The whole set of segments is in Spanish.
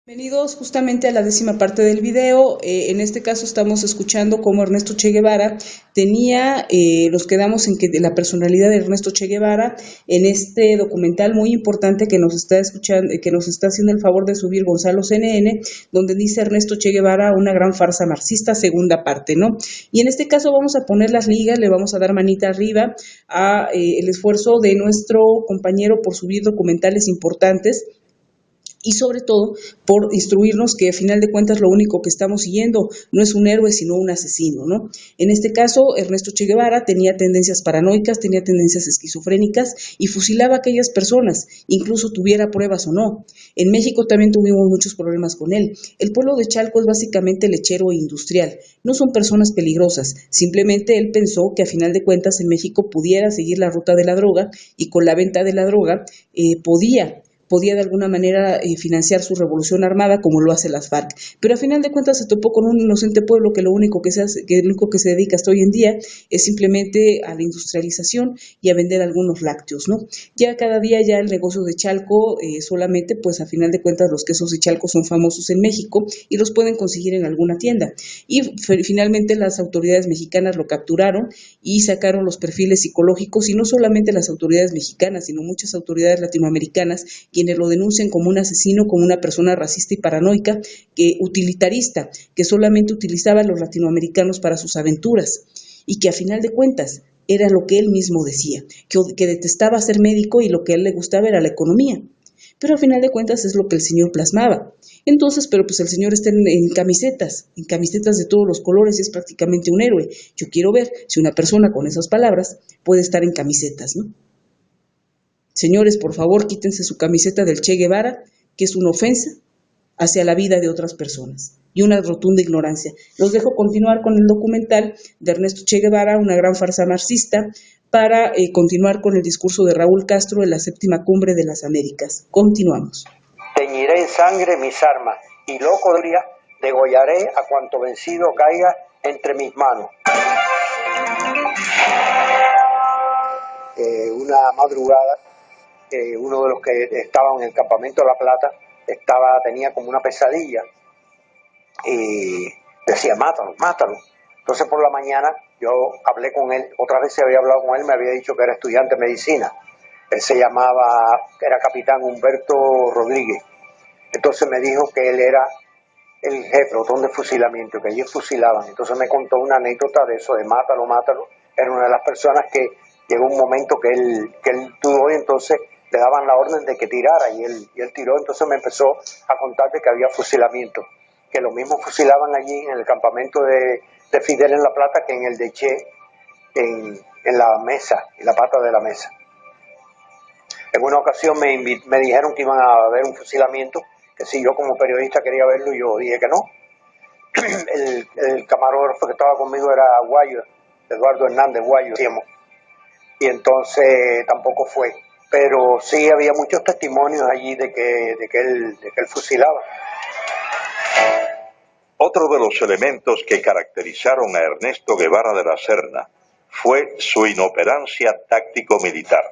Bienvenidos justamente a la 10ª parte del video. En este caso estamos escuchando cómo Ernesto Che Guevara nos quedamos en que la personalidad de Ernesto Che Guevara en este documental muy importante que nos está escuchando, que nos está haciendo el favor de subir Gonzalo CNN, donde dice Ernesto Che Guevara una gran farsa marxista, segunda parte, ¿no? Y en este caso vamos a poner las ligas, le vamos a dar manita arriba a el esfuerzo de nuestro compañero por subir documentales importantes y sobre todo por instruirnos que a final de cuentas lo único que estamos siguiendo no es un héroe sino un asesino, ¿no? En este caso Ernesto Che Guevara tenía tendencias paranoicas, tenía tendencias esquizofrénicas y fusilaba a aquellas personas, incluso tuviera pruebas o no. En México también tuvimos muchos problemas con él. El pueblo de Chalco es básicamente lechero e industrial, no son personas peligrosas, simplemente él pensó que a final de cuentas en México pudiera seguir la ruta de la droga y con la venta de la droga podía de alguna manera financiar su revolución armada como lo hace las FARC. Pero a final de cuentas se topó con un inocente pueblo que lo único que se dedica hasta hoy en día es simplemente a la industrialización y a vender algunos lácteos, ¿no? Ya cada día ya el negocio de Chalco solamente, pues a final de cuentas los quesos de Chalco son famosos en México y los pueden conseguir en alguna tienda. Y finalmente las autoridades mexicanas lo capturaron y sacaron los perfiles psicológicos, y no solamente las autoridades mexicanas, sino muchas autoridades latinoamericanas, quienes lo denuncian como un asesino, como una persona racista y paranoica, utilitarista, que solamente utilizaba a los latinoamericanos para sus aventuras, y que a final de cuentas era lo que él mismo decía, que detestaba ser médico y lo que a él le gustaba era la economía. Pero a final de cuentas es lo que el señor plasmaba. Entonces, pero pues el señor está en camisetas de todos los colores y es prácticamente un héroe. Yo quiero ver si una persona con esas palabras puede estar en camisetas, ¿no? Señores, por favor, quítense su camiseta del Che Guevara, que es una ofensa hacia la vida de otras personas y una rotunda ignorancia. Los dejo continuar con el documental de Ernesto Che Guevara, una gran farsa marxista, para continuar con el discurso de Raúl Castro en la 7ª Cumbre de las Américas. Continuamos. Teñiré en sangre mis armas y loco degollaré a cuanto vencido caiga entre mis manos. Una madrugada, uno de los que estaban en el campamento de La Plata tenía como una pesadilla y decía mátalo, mátalo. Entonces por la mañana yo hablé con él, otras veces había hablado con él, me había dicho que era estudiante de medicina. Él era capitán Humberto Rodríguez. Entonces me dijo que él era el jefe, pelotón de fusilamiento, que ellos fusilaban. Entonces me contó una anécdota de eso, de mátalo, mátalo. Era una de las personas que llegó un momento que él dudó y entonces le daban la orden de que tirara y él tiró. Entonces me empezó a contar de que había fusilamiento, que lo mismo fusilaban allí en el campamento de Fidel en La Plata que en el de Che, en la mesa, en la pata de la mesa. En una ocasión me dijeron que iban a haber un fusilamiento, que si yo como periodista quería verlo, yo dije que no. El camarógrafo que estaba conmigo era Guayo, Eduardo Hernández Guayo, y entonces tampoco fue. Pero sí había muchos testimonios allí de que él fusilaba. Otro de los elementos que caracterizaron a Ernesto Guevara de la Serna fue su inoperancia táctico-militar.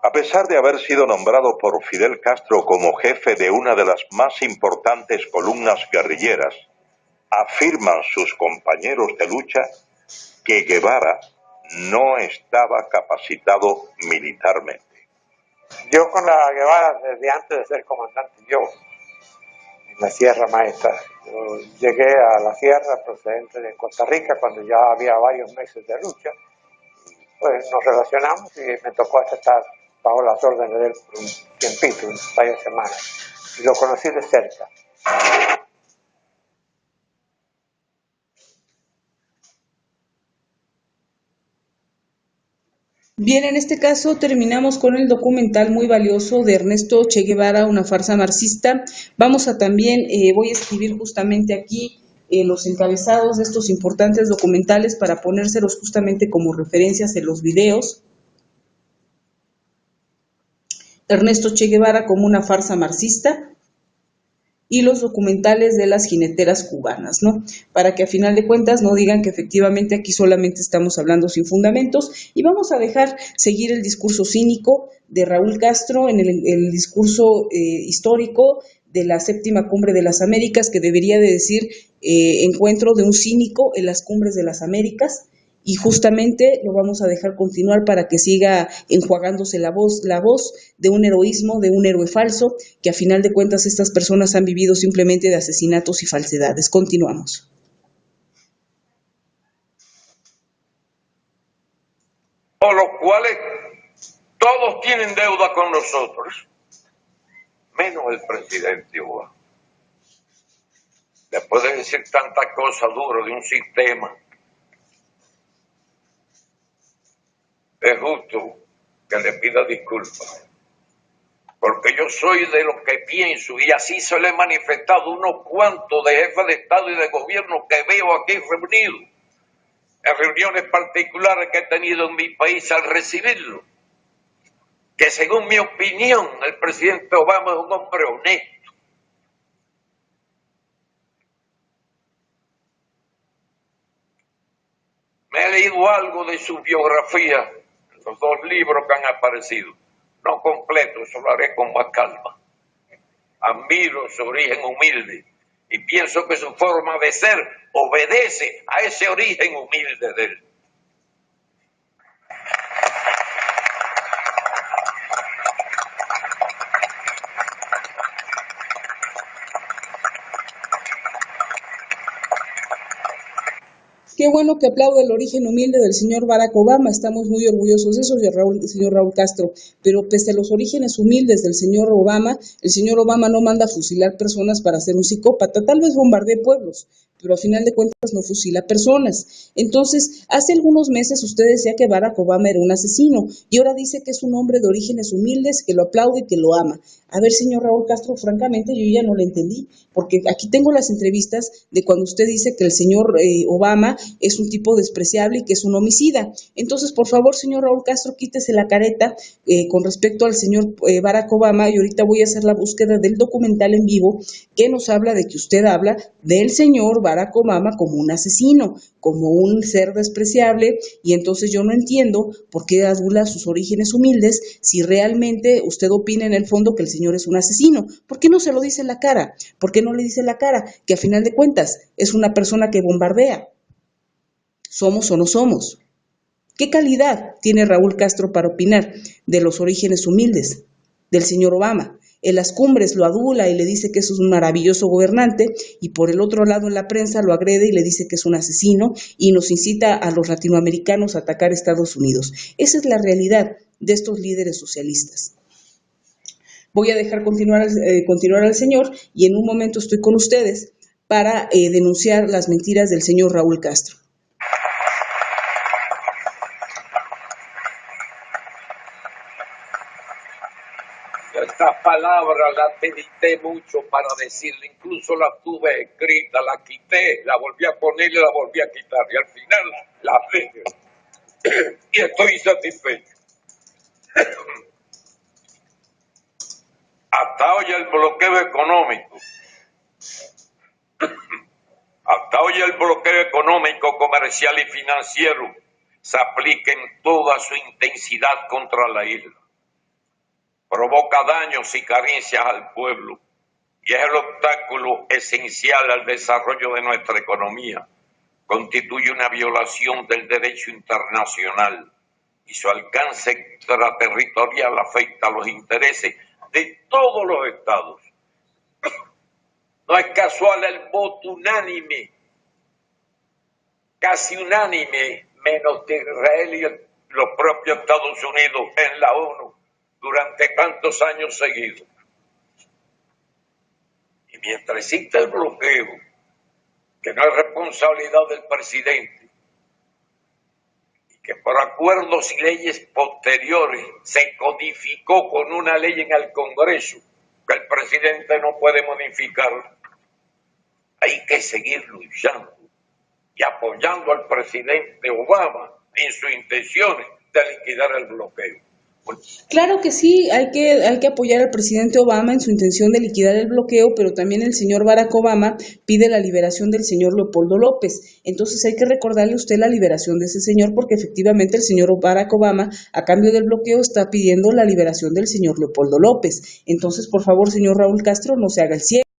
A pesar de haber sido nombrado por Fidel Castro como jefe de una de las más importantes columnas guerrilleras, afirman sus compañeros de lucha que Guevara no estaba capacitado militarmente. Yo con la Guevara desde antes de ser comandante, en la Sierra Maestra. Yo llegué a la sierra procedente de Costa Rica cuando ya había varios meses de lucha. Pues nos relacionamos y me tocó estar bajo las órdenes de él por un tiempito, varias semanas. Y lo conocí de cerca. Bien, en este caso terminamos con el documental muy valioso de Ernesto Che Guevara, una farsa marxista. Vamos a también, voy a escribir justamente aquí los encabezados de estos importantes documentales para ponérselos justamente como referencias en los videos. Ernesto Che Guevara como una farsa marxista y los documentales de las jineteras cubanas, ¿no? Para que a final de cuentas no digan que efectivamente aquí solamente estamos hablando sin fundamentos, y vamos a dejar seguir el discurso cínico de Raúl Castro en el discurso histórico de la séptima cumbre de las Américas, que debería de decir encuentro de un cínico en las cumbres de las Américas, y justamente lo vamos a dejar continuar para que siga enjuagándose la voz de un heroísmo, de un héroe falso, que a final de cuentas estas personas han vivido simplemente de asesinatos y falsedades. Continuamos. Por los cuales todos tienen deuda con nosotros, menos el presidente Obama. Después de decir tantas cosas duras de un sistema, es justo que le pida disculpas, porque yo soy de los que pienso, y así se le he manifestado unos cuantos de jefes de Estado y de gobierno que veo aquí reunidos, en reuniones particulares que he tenido en mi país al recibirlo, que según mi opinión el presidente Obama es un hombre honesto. Me he leído algo de su biografía, los 2 libros que han aparecido, no completo, eso lo haré con más calma. Admiro su origen humilde y pienso que su forma de ser obedece a ese origen humilde de él. Qué bueno que aplaude el origen humilde del señor Barack Obama, estamos muy orgullosos de eso, señor Raúl Castro, pero pese a los orígenes humildes del señor Obama, el señor Obama no manda a fusilar personas para ser un psicópata, tal vez bombardee pueblos, pero a final de cuentas no fusila personas. Entonces, hace algunos meses usted decía que Barack Obama era un asesino, y ahora dice que es un hombre de orígenes humildes, que lo aplaude y que lo ama. A ver, señor Raúl Castro, francamente yo ya no le entendí, porque aquí tengo las entrevistas de cuando usted dice que el señor Obama es un tipo despreciable y que es un homicida. Entonces, por favor, señor Raúl Castro, quítese la careta con respecto al señor Barack Obama, y ahorita voy a hacer la búsqueda del documental en vivo que nos habla de que usted habla del señor Barack Obama como un asesino, como un ser despreciable, y entonces yo no entiendo por qué adula sus orígenes humildes si realmente usted opina en el fondo que el señor es un asesino. ¿Por qué no se lo dice en la cara? ¿Por qué no le dice en la cara que a final de cuentas es una persona que bombardea? ¿Somos o no somos? ¿Qué calidad tiene Raúl Castro para opinar de los orígenes humildes del señor Obama? En las cumbres lo adula y le dice que es un maravilloso gobernante, y por el otro lado en la prensa lo agrede y le dice que es un asesino y nos incita a los latinoamericanos a atacar a Estados Unidos. Esa es la realidad de estos líderes socialistas. Voy a dejar continuar al señor, y en un momento estoy con ustedes para denunciar las mentiras del señor Raúl Castro. Estas palabras las medité mucho para decirle, incluso las tuve escritas, las quité, las volví a poner y las volví a quitar, y al final las dije. Y estoy satisfecho. Hasta hoy el bloqueo económico, comercial y financiero se aplica en toda su intensidad contra la isla. Provoca daños y carencias al pueblo y es el obstáculo esencial al desarrollo de nuestra economía. Constituye una violación del derecho internacional y su alcance extraterritorial afecta a los intereses de todos los estados. No es casual el voto unánime, casi unánime, menos de Israel y los propios Estados Unidos en la ONU durante tantos años seguidos. Y mientras existe el bloqueo, que no es responsabilidad del presidente, y que por acuerdos y leyes posteriores se codificó con una ley en el Congreso que el presidente no puede modificar, hay que seguir luchando y apoyando al presidente Obama en sus intenciones de liquidar el bloqueo. Claro que sí, hay que apoyar al presidente Obama en su intención de liquidar el bloqueo, pero también el señor Barack Obama pide la liberación del señor Leopoldo López. Entonces hay que recordarle a usted la liberación de ese señor, porque efectivamente el señor Barack Obama, a cambio del bloqueo, está pidiendo la liberación del señor Leopoldo López. Entonces, por favor, señor Raúl Castro, no se haga el ciego.